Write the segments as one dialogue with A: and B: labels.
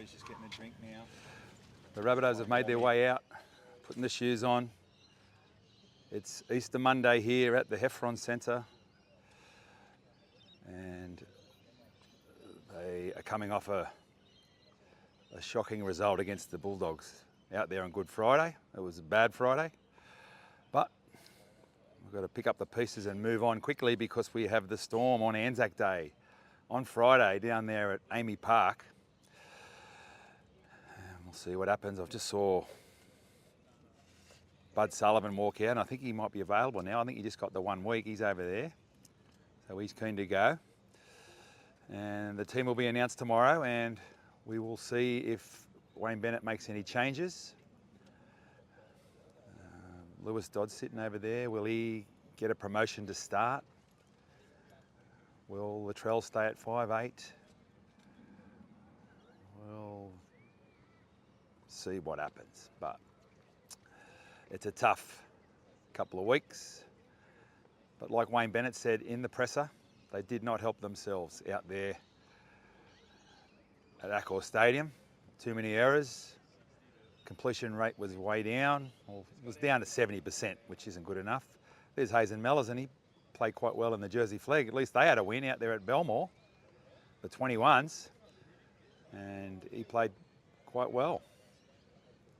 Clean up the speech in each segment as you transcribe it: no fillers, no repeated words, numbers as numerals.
A: he's just getting a drink now.
B: The Rabbitohs have made their way out, putting the shoes on. It's Easter Monday here at the Heffron Centre, and they are coming off a shocking result against the Bulldogs out there on Good Friday. It was a bad Friday, but we've got to pick up the pieces and move on quickly because we have the Storm on Anzac Day on Friday down there at Amy Park. And we'll see what happens. I've just saw Bud Sullivan walk out, and I think he might be available now. I think he just got the 1 week. He's over there, so he's keen to go. And the team will be announced tomorrow, and we will see if Wayne Bennett makes any changes. Lewis Dodd's sitting over there. Will he get a promotion to start? Will Latrell stay at 5'8"? We'll see what happens, but it's a tough couple of weeks. But like Wayne Bennett said in the presser, they did not help themselves out there at Accor Stadium. Too many errors. Completion rate was way down. Well, it was down to 70%, which isn't good enough. There's Hazen Mellors, and he played quite well in the Jersey Flag. At least they had a win out there at Belmore, the 21s, and he played quite well.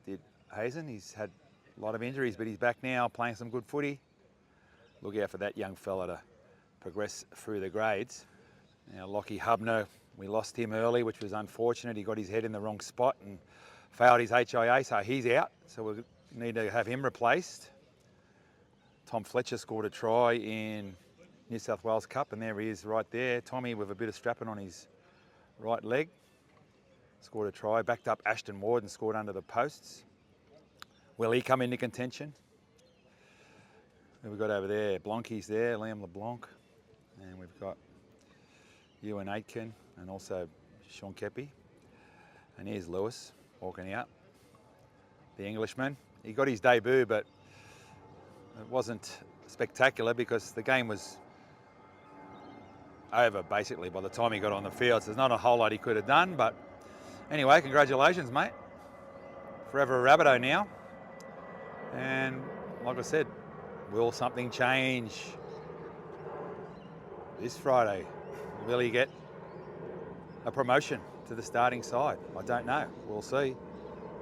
B: Did Hazen. He's had a lot of injuries, but he's back now playing some good footy. Look out for that young fella to progress through the grades. Now, Lockie Hubner, we lost him early, which was unfortunate. He got his head in the wrong spot and failed his HIA, so he's out. So we need to have him replaced. Tom Fletcher scored a try in New South Wales Cup, and there he is right there. Tommy with a bit of strapping on his right leg. Scored a try, backed up Ashton Ward and scored under the posts. Will he come into contention? Who we've got over there? Blanque's there, Liam LeBlanc. And we've got Ewan Aitken and also Sean Kepi. And here's Lewis walking out, the Englishman. He got his debut, but it wasn't spectacular because the game was over basically by the time he got on the field. So there's not a whole lot he could have done, but anyway, congratulations, mate. Forever a Rabbitoh now. And like I said, will something change this Friday? Will he get a promotion to the starting side? I don't know. We'll see.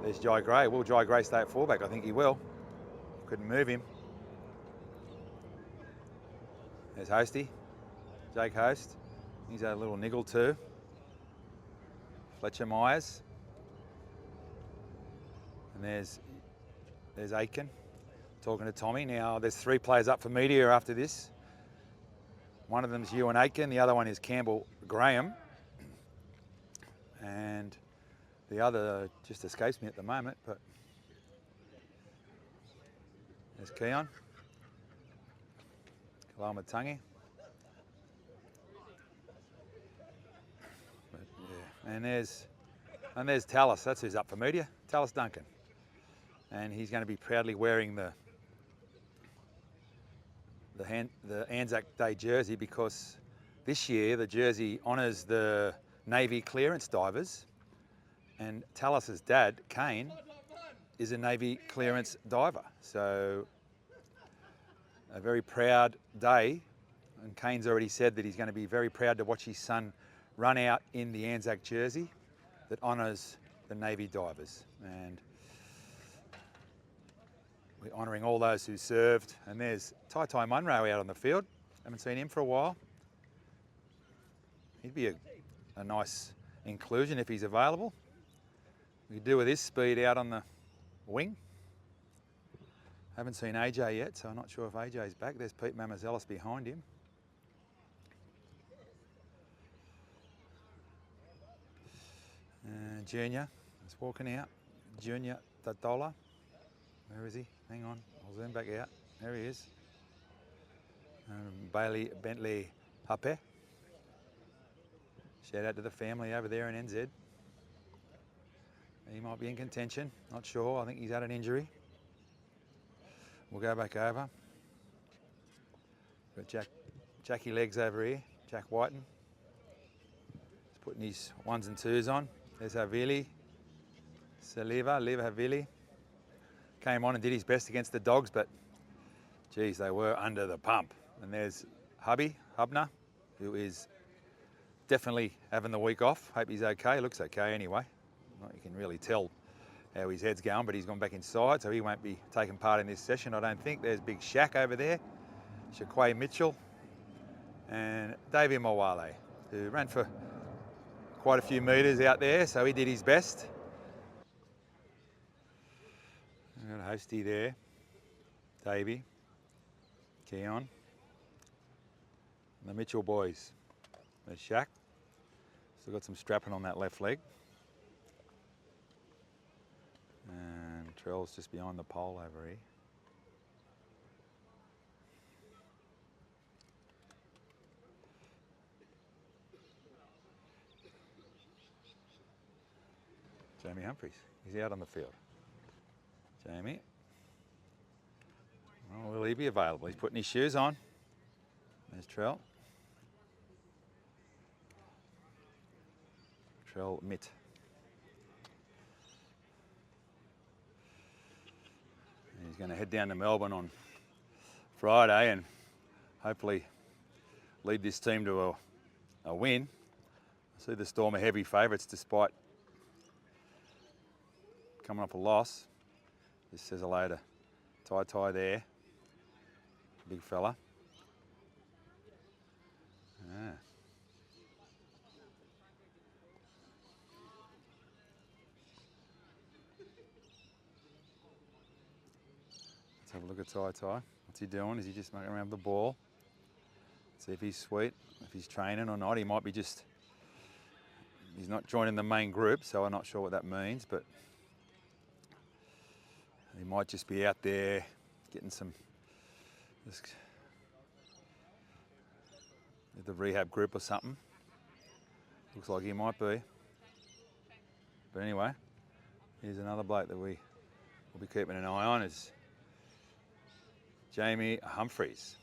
B: There's Jai Gray. Will Jai Gray stay at fullback? I think he will. Couldn't move him. There's Hosty, Jake Host. He's had a little niggle too. Fletcher Myers. And there's Aitken talking to Tommy. Now there's 3 players up for media after this. One of them is Ewan Aitken, the other one is Campbell Graham. And the other just escapes me at the moment, but there's Keon. Kalamatangi. Yeah. And there's Tallis. That's who's up for media. Tallis Duncan. And he's going to be proudly wearing the Anzac Day jersey because this year the jersey honours the Navy clearance divers, and Tallis's dad, Kane, is a Navy clearance diver. So a very proud day, and Kane's already said that he's going to be very proud to watch his son run out in the Anzac jersey that honours the Navy divers. And we're honouring all those who served. And there's Tai Munro out on the field. Haven't seen him for a while. He'd be a nice inclusion if he's available. We could do with his speed out on the wing. Haven't seen AJ yet, so I'm not sure if AJ's back. There's Pete Mamazelis behind him. Junior is walking out. Junior Tatola. Where is he? Hang on, I'll zoom back out. There he is. Bailey Bentley Hape. Shout out to the family over there in NZ. He might be in contention, not sure. I think he's had an injury. We'll go back over. Got Jackie Legs over here, Jack Whiten. He's putting his 1s and 2s on. There's Havili. Lever Havili. Came on and did his best against the Dogs, but geez, they were under the pump. And there's Hubner, who is definitely having the week off. Hope he's okay. Looks okay anyway. Well, you can really tell how his head's going, but he's gone back inside, so he won't be taking part in this session, I don't think. There's Big Shaq over there, Shaquay Mitchell, and Davey Mawale, who ran for quite a few metres out there, so he did his best. Got a hostie there, Davey, Keon, and the Mitchell boys. There's Shaq, still got some strapping on that left leg. And Trell's just behind the pole over here. Jamie Humphries, he's out on the field. Jamie. Well, will he be available? He's putting his shoes on. There's Trell. Trell Mitt. He's going to head down to Melbourne on Friday and hopefully lead this team to a win. I see the Storm are heavy favourites despite coming off a loss. This says hello to Tai there, big fella. Ah. Let's have a look at Tai. What's he doing? Is he just mucking around with the ball? See if he's sweet, if he's training or not. He might be just, he's not joining the main group, so I'm not sure what that means, but he might just be out there getting some, just with the rehab group or something. Looks like he might be. But anyway, here's another bloke that we will be keeping an eye on, is Jamie Humphries.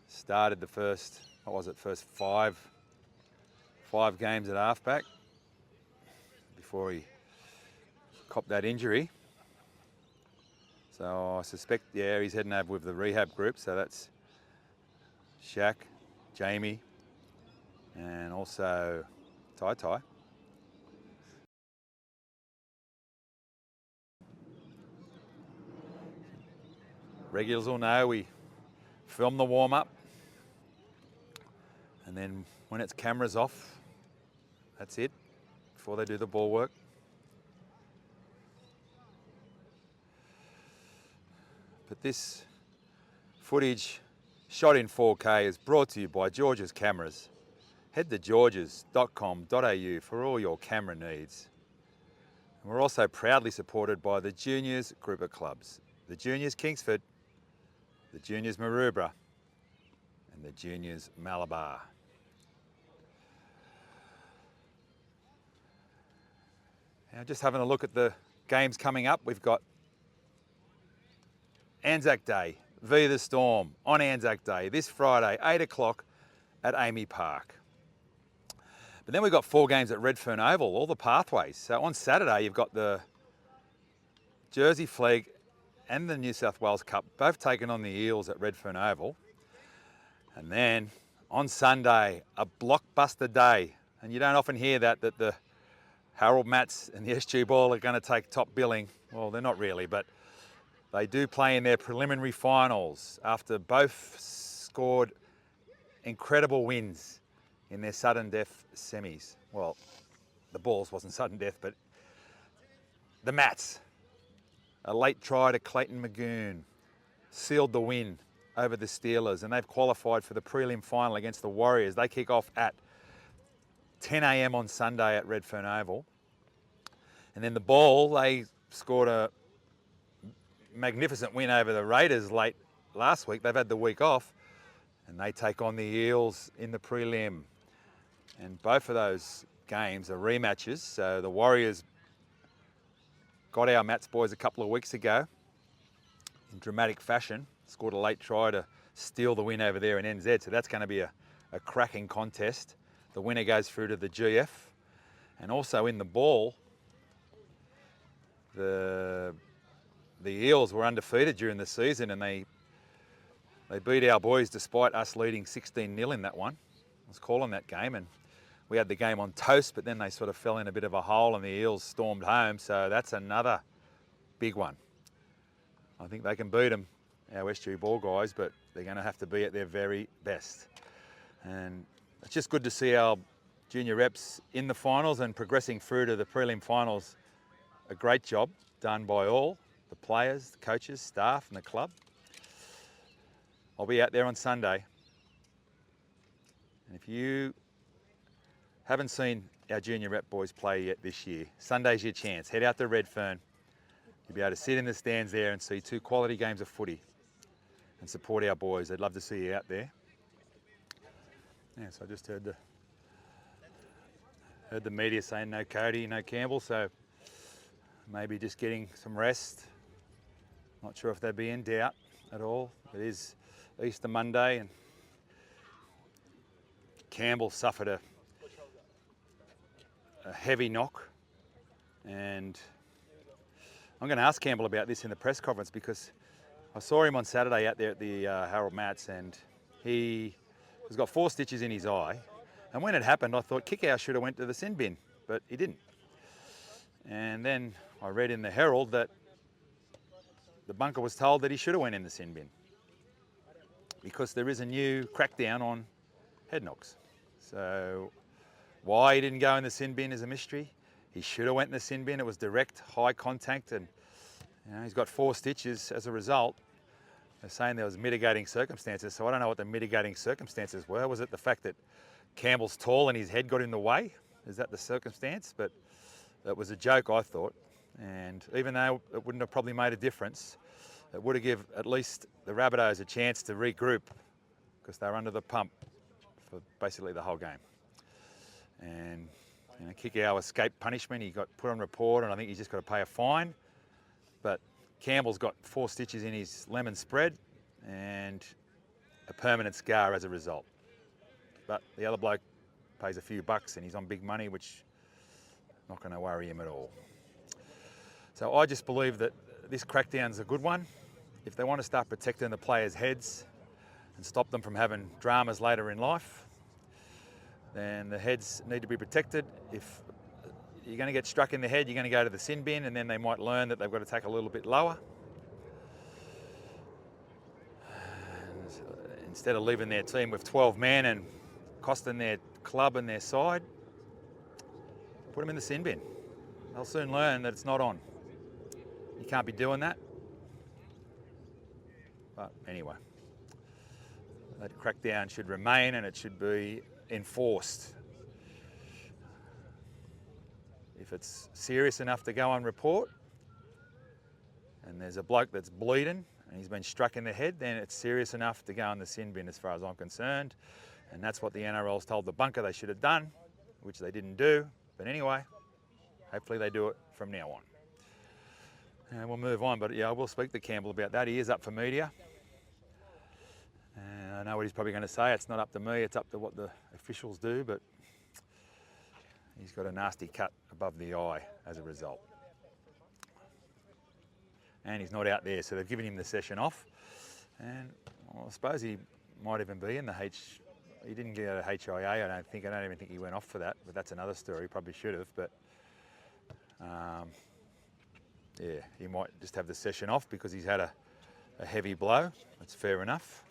B: Started the first, what was it, first five games at halfback before he copped that injury. So I suspect, yeah, he's heading over with the rehab group. So that's Shaq, Jamie, and also Tai. Regulars will know we film the warm-up, and then when it's cameras off, that's it, before they do the ball work. But this footage shot in 4K is brought to you by George's Cameras. Head to georges.com.au for all your camera needs. And we're also proudly supported by the Juniors group of clubs, the Juniors Kingsford, the Juniors Maroubra, and the Juniors Malabar. Now just having a look at the games coming up, we've got Anzac Day, v the Storm on Anzac Day, this Friday, 8 o'clock at Amy Park. But then we've got 4 games at Redfern Oval, all the pathways. So on Saturday, you've got the Jersey Flegg and the New South Wales Cup, both taken on the Eels at Redfern Oval. And then on Sunday, a blockbuster day. And you don't often hear that the Harold Matts and the SG Ball are going to take top billing. Well, they're not really, but they do play in their preliminary finals after both scored incredible wins in their sudden death semis. Well, the Balls wasn't sudden death, but the Mats. A late try to Clayton Magoon sealed the win over the Steelers, and they've qualified for the prelim final against the Warriors. They kick off at 10 a.m. on Sunday at Redfern Oval. And then the Ball, they scored a magnificent win over the Raiders late last week. They've had the week off, and they take on the Eels in the prelim. And both of those games are rematches. So the Warriors got our Mats boys a couple of weeks ago in dramatic fashion, scored a late try to steal the win over there in NZ. So that's going to be a cracking contest. The winner goes through to the GF. And also in the ball, the Eels were undefeated during the season, and they beat our boys despite us leading 16-0 in that one. I was calling that game, and we had the game on toast, but then they sort of fell in a bit of a hole and the Eels stormed home. So that's another big one. I think they can beat them, our SG Ball guys, but they're going to have to be at their very best. And it's just good to see our junior reps in the finals and progressing through to the prelim finals. A great job done by all, the players, the coaches, staff and the club. I'll be out there on Sunday. And if you haven't seen our junior rep boys play yet this year, Sunday's your chance. Head out to Redfern. You'll be able to sit in the stands there and see 2 quality games of footy and support our boys. They'd love to see you out there. Yeah, so I just heard the media saying no Cody, no Campbell, so maybe just getting some rest. Not sure if they'd be in doubt at all. It is Easter Monday, and Campbell suffered a heavy knock, and I'm going to ask Campbell about this in the press conference, because I saw him on Saturday out there at the Harold Matts, and he's got 4 stitches in his eye. And when it happened, I thought Kickout should have went to the sin bin, but he didn't. And then I read in the Herald that the bunker was told that he should have went in the sin bin, because there is a new crackdown on head knocks. So why he didn't go in the sin bin is a mystery. He should have went in the sin bin. It was direct, high contact, and he's got 4 stitches as a result. They're saying there was mitigating circumstances, so I don't know what the mitigating circumstances were. Was it the fact that Campbell's tall and his head got in the way? Is that the circumstance? But it was a joke, I thought. And even though it wouldn't have probably made a difference, it would have given at least the Rabbitohs a chance to regroup, because they were under the pump for basically the whole game. And Kickout escaped punishment. He got put on report, and I think he's just got to pay a fine. But Campbell's got 4 stitches in his lemon spread and a permanent scar as a result. But the other bloke pays a few bucks and he's on big money, which is not going to worry him at all. So I just believe that this crackdown's a good one. If they want to start protecting the players' heads and stop them from having dramas later in life, then the heads need to be protected. If you're going to get struck in the head, you're going to go to the sin bin, and then they might learn that they've got to take a little bit lower. And instead of leaving their team with 12 men and costing their club and their side, put them in the sin bin. They'll soon learn that it's not on. You can't be doing that. But anyway, that crackdown should remain, and it should be enforced. If it's serious enough to go on report, and there's a bloke that's bleeding and he's been struck in the head, then it's serious enough to go in the sin bin as far as I'm concerned. And that's what the NRL's told the bunker they should have done, which they didn't do. But anyway, hopefully they do it from now on. And we'll move on, but yeah, I will speak to Campbell about that. He is up for media. And I know what he's probably going to say. It's not up to me, it's up to what the officials do, but he's got a nasty cut above the eye as a result. And he's not out there, so they've given him the session off. And well, I suppose he might even be in the he didn't get a HIA, I don't even think he went off for that, but that's another story, probably should have, but yeah, he might just have the session off because he's had a heavy blow. That's fair enough.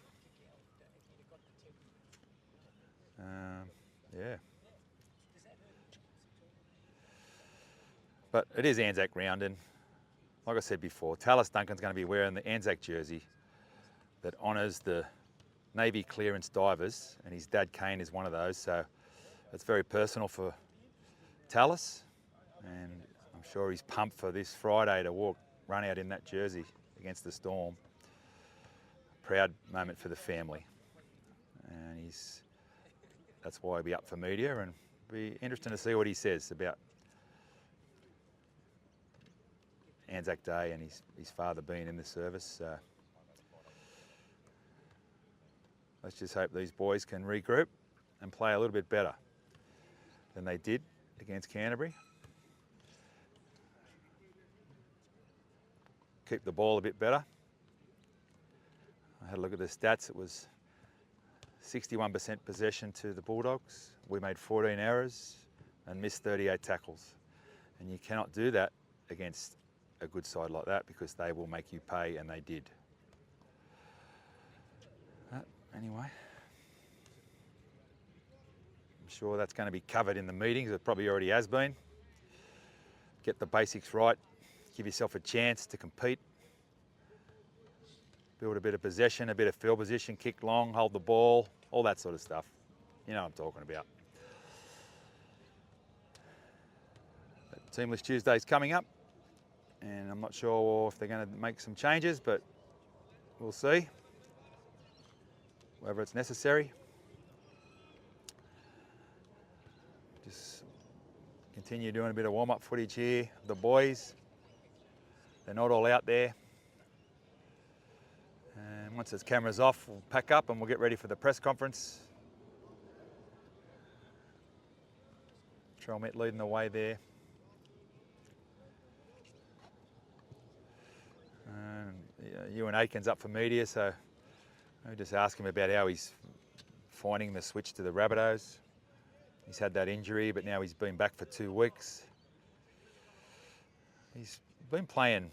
B: Yeah. But it is Anzac round, and like I said before, Tallis Duncan's going to be wearing the Anzac jersey that honours the Navy clearance divers, and his dad Kane is one of those, so it's very personal for Tallis, and I'm sure he's pumped for this Friday to run out in that jersey against the Storm. Proud moment for the family, and that's why he'll be up for media, and it'll be interesting to see what he says about Anzac Day and his father being in the service. Let's just hope these boys can regroup and play a little bit better than they did against Canterbury. Keep the ball a bit better. I had a look at the stats. It was 61% possession to the Bulldogs. We made 14 errors and missed 38 tackles. And you cannot do that against a good side like that because they will make you pay, and they did. But anyway, I'm sure that's going to be covered in the meetings. It probably already has been. Get the basics right. Give yourself a chance to compete. Build a bit of possession, a bit of field position, kick long, hold the ball, all that sort of stuff. You know what I'm talking about. But Teamless Tuesday's coming up, and I'm not sure if they're going to make some changes, but we'll see. Whether it's necessary. Just continue doing a bit of warm-up footage here. The boys, they're not all out there. And once this camera's off, we'll pack up and we'll get ready for the press conference. Trelmet leading the way there. And Ewan Aiken's up for media, so I'll just ask him about how he's finding the switch to the Rabbitohs. He's had that injury, but now he's been back for 2 weeks. He's been playing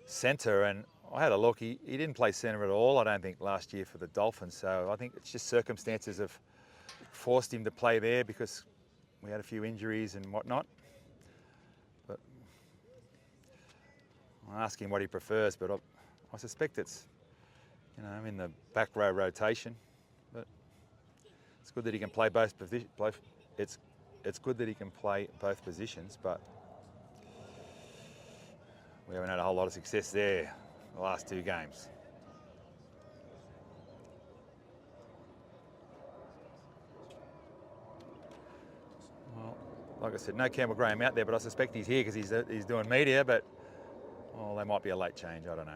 B: centre, and I had a look. He didn't play centre at all, I don't think, last year for the Dolphins. So I think it's just circumstances have forced him to play there because we had a few injuries and whatnot. But I'll ask him what he prefers, but I suspect it's, you know, in the back row rotation. But it's good that he can play both positions. It's good that he can play both positions, but we haven't had a whole lot of success there the last 2 games. Well, like I said, no Campbell Graham out there, but I suspect he's here because he's doing media, but well, they might be a late change, I don't know.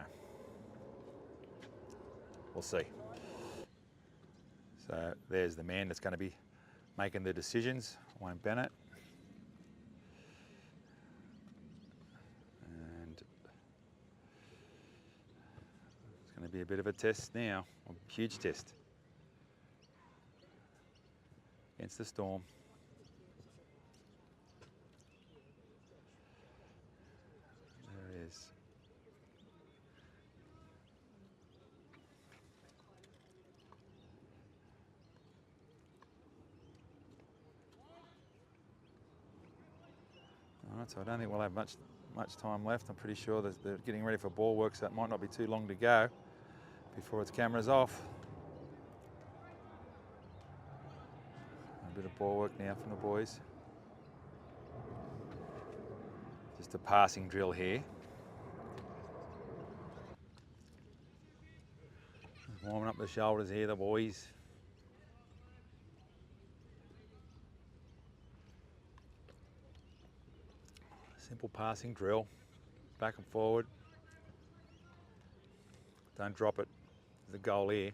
B: We'll see. So there's the man that's going to be making the decisions, Wayne Bennett. Going to be a bit of a test now, a huge test against the Storm. There it is. All right, so I don't think we'll have much time left. I'm pretty sure that they're getting ready for ball work, so it might not be too long to go before its camera's off. A bit of ball work now from the boys. Just a passing drill here. Warming up the shoulders here, the boys. Simple passing drill, back and forward. Don't drop it. There's a goal here.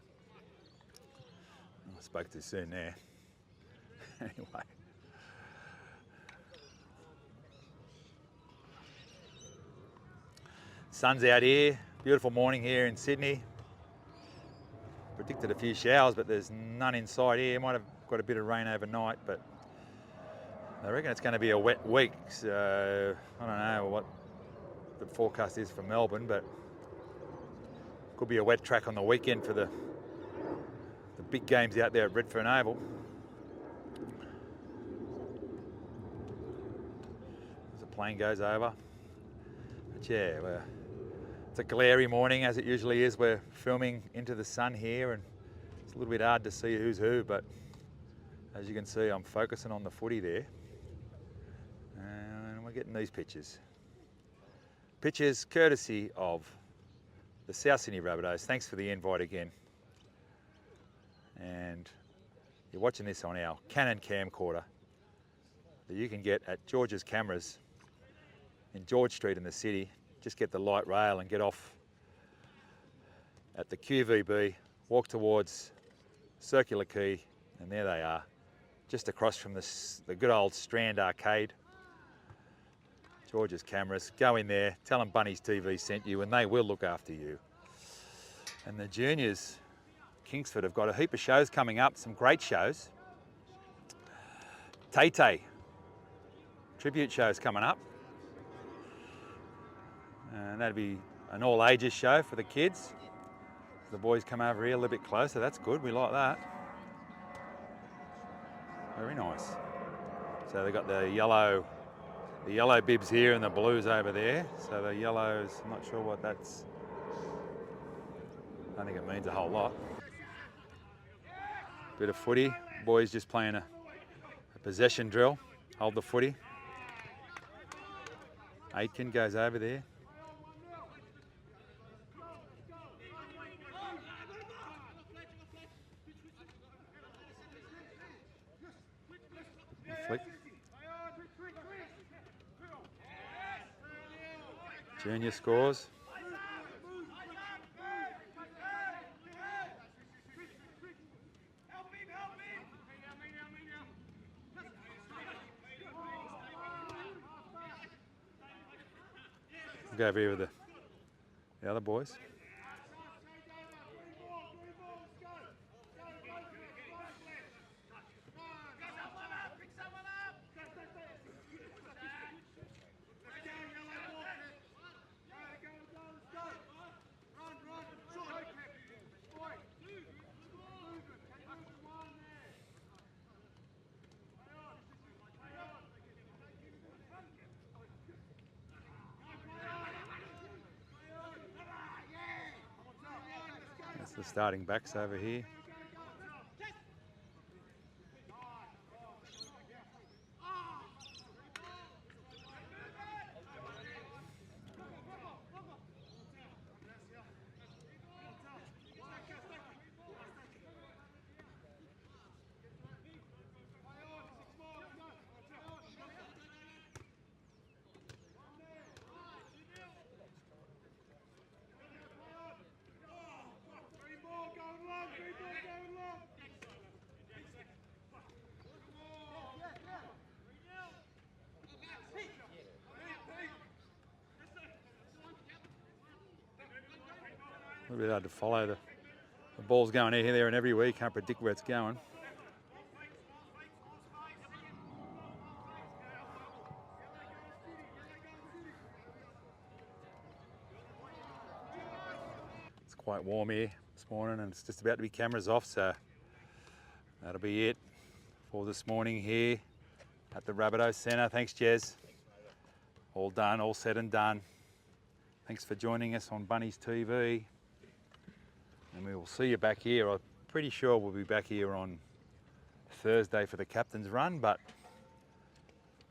B: I spoke too soon there. Anyway. Sun's out here. Beautiful morning here in Sydney. Predicted a few showers, but there's none inside here. Might have got a bit of rain overnight, but I reckon it's going to be a wet week. So I don't know what the forecast is for Melbourne, but could be a wet track on the weekend for the big games out there at Redfern Oval. As the plane goes over. But yeah, it's a glary morning as it usually is. We're filming into the sun here and it's a little bit hard to see who's who, but as you can see, I'm focusing on the footy there. And we're getting these pictures. Pictures courtesy of the South Sydney Rabbitohs. Thanks for the invite again. And you're watching this on our Canon camcorder that you can get at George's Cameras in George Street in the city. Just get the light rail and get off at the QVB, walk towards Circular Quay, and there they are. just across from the good old Strand Arcade. George's Cameras. Go in there, tell them Bunnies TV sent you, and they will look after you. And the juniors, Kingsford, have got a heap of shows coming up, some great shows. Tay tribute shows coming up. And that'll be an all ages show for the kids. The boys come over here a little bit closer, that's good, we like that. Very nice. So they've got the yellow bibs here and the blues over there. So the yellows, I'm not sure what that's, I don't think it means a whole lot. Bit of footy, boys just playing a possession drill, hold the footy. Aitken goes over there. Flick. Junior scores. We'll go over here with the other boys. That's the starting backs over here. A little bit hard to follow. The ball's going here, there and everywhere. You can't predict where it's going. It's quite warm here this morning and it's just about to be cameras off, so that'll be it for this morning here at the Rabbitohs Centre. Thanks, Jez. All done, all said and done. Thanks for joining us on Bunnies TV. And we will see you back here. I'm pretty sure we'll be back here on Thursday for the captain's run, but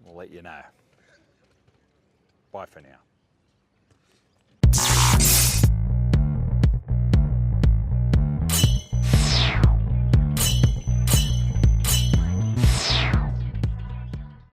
B: we'll let you know. Bye for now.